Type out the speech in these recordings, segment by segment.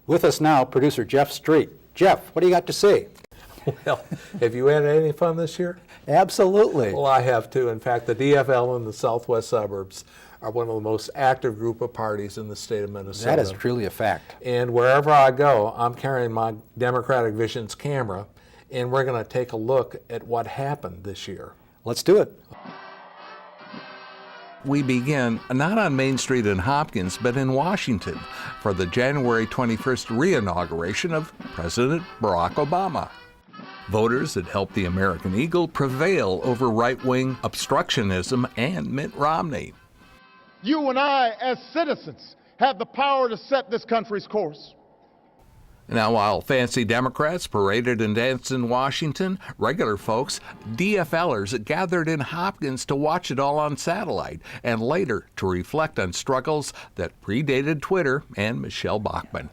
With us now, producer Jeff Street. Jeff, what do you got to say? Well, have you had any fun this year? Absolutely. Well, I have too. In fact, the DFL in the southwest suburbs are one of the most active group of parties in the state of Minnesota. That is truly a fact. And wherever I go, I'm carrying my Democratic Visions camera, and we're going to take a look at what happened this year. Let's do it. We begin not on Main Street in Hopkins, but in Washington for the January 21st re-inauguration of President Barack Obama. Voters that helped the American Eagle prevail over right-wing obstructionism and Mitt Romney. You and I, as citizens, have the power to set this country's course. Now, while fancy Democrats paraded and danced in Washington, regular folks, DFLers, gathered in Hopkins to watch it all on satellite and later to reflect on struggles that predated Twitter and Michelle Bachmann.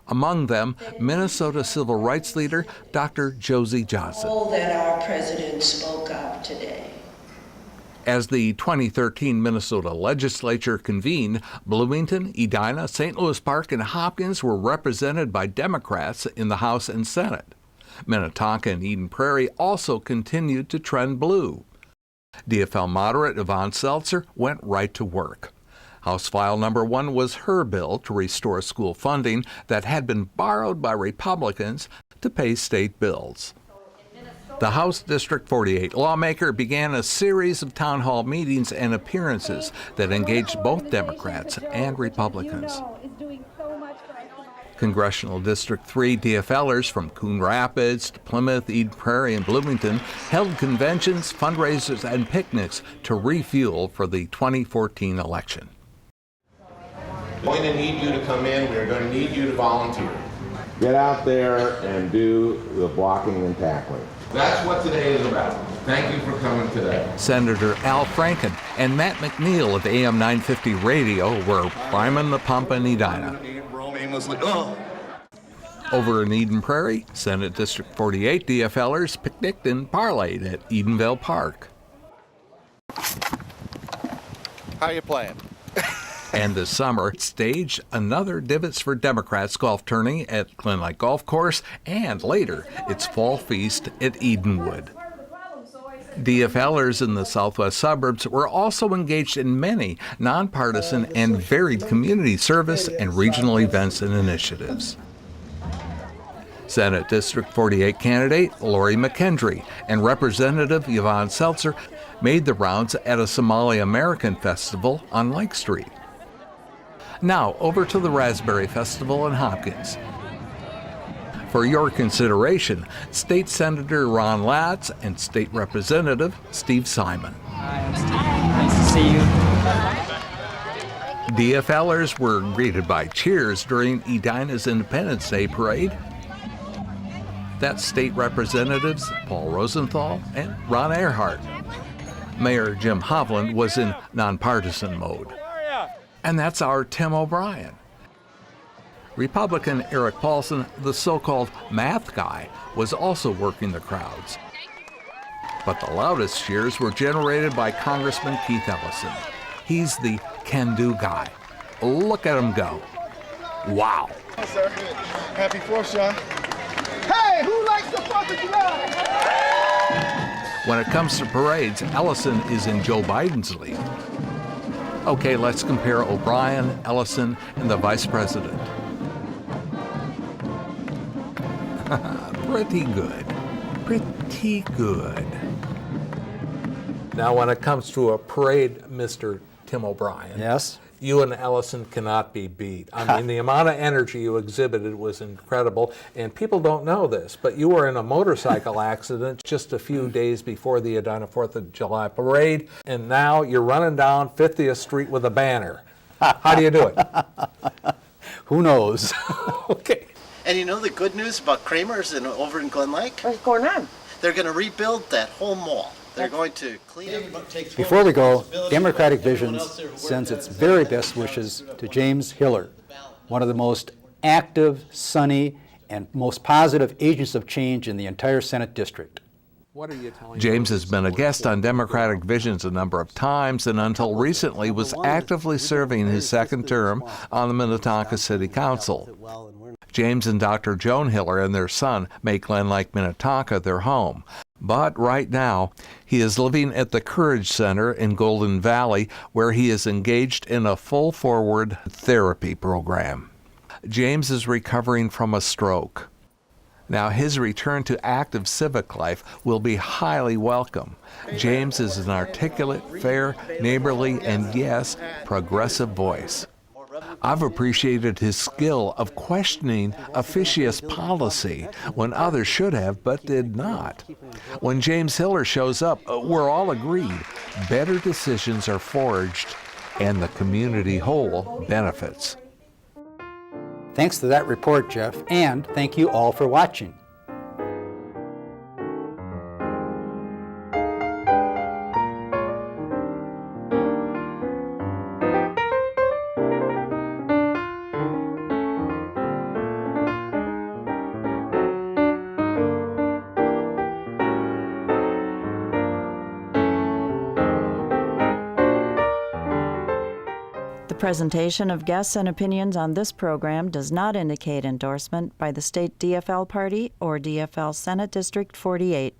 Among them, Minnesota civil rights leader Dr. Josie Johnson. All that our president spoke of today. As the 2013 Minnesota legislature convened, Bloomington, Edina, St. Louis Park, and Hopkins were represented by Democrats in the House and Senate. Minnetonka and Eden Prairie also continued to trend blue. DFL moderate Yvonne Seltzer went right to work. House File Number 1 was her bill to restore school funding that had been borrowed by Republicans to pay state bills. The House District 48 lawmaker began a series of town hall meetings and appearances that engaged both Democrats and Republicans. Congressional District 3 DFLers from Coon Rapids to Plymouth, Eden Prairie, and Bloomington held conventions, fundraisers, and picnics to refuel for the 2014 election. We're going to need you to come in. We're going to need you to volunteer. Get out there and do the blocking and tackling. That's what today is about. Thank you for coming today. Senator Al Franken and Matt McNeil of AM 950 Radio were priming the pump in Edina. Over in Eden Prairie, Senate District 48 DFLers picnicked and parlayed at Edenville Park. How you playing? And this summer, it staged another Divots for Democrats golf tourney at Glen Lake Golf Course, and later, its fall feast at Edenwood. DFLers in the southwest suburbs were also engaged in many nonpartisan and varied community service and regional events and initiatives. Senate District 48 candidate Lori McKendry and Representative Yvonne Seltzer made the rounds at a Somali American festival on Lake Street. Now, over to the Raspberry Festival in Hopkins. For your consideration, State Senator Ron Latz and State Representative Steve Simon. Hi, I'm Steve. Nice to see you. DFLers were greeted by cheers during Edina's Independence Day parade. That's State Representatives Paul Rosenthal and Ron Earhart. Mayor Jim Hovland was in nonpartisan mode. And that's our Tim O'Brien. Republican Eric Paulson, the so-called math guy, was also working the crowds. But the loudest cheers were generated by Congressman Keith Ellison. He's the can-do guy. Look at him go. Wow. Hey, sir. Happy 4th, Sean. Hey, who likes the 4th of July? When it comes to parades, Ellison is in Joe Biden's league. Okay, let's compare O'Brien, Ellison, and the vice president. Pretty good. Pretty good. Now, when it comes to a parade, Mr. Tim O'Brien, Yes? you and Ellison cannot be beat. I mean, the amount of energy you exhibited was incredible, and people don't know this, but you were in a motorcycle accident just a few days before the Edina 4th of July parade, and now you're running down 50th Street with a banner. How do you do it? Who knows? Okay. And you know the good news about Kramer's over in Glen Lake? What's going on? They're going to rebuild that whole mall. They're going to clean it. Before we go, Democratic Visions sends its very best wishes to James Hiller, one of the most active, sunny, and most positive agents of change in the entire Senate district. James has been a guest on Democratic Visions a number of times and until recently was actively serving his second term on the Minnetonka City Council. James and Dr. Joan Hiller and their son make Glen Lake, Minnetonka their home. But right now, he is living at the Courage Center in Golden Valley, where he is engaged in a full-forward therapy program. James is recovering from a stroke. Now, his return to active civic life will be highly welcome. James is an articulate, fair, neighborly, and yes, progressive voice. I've appreciated his skill of questioning officious policy when others should have but did not. When James Hiller shows up, we're all agreed better decisions are forged and the community whole benefits. Thanks to that report, Jeff, and thank you all for watching. The presentation of guests and opinions on this program does not indicate endorsement by the state DFL party or DFL Senate District 48.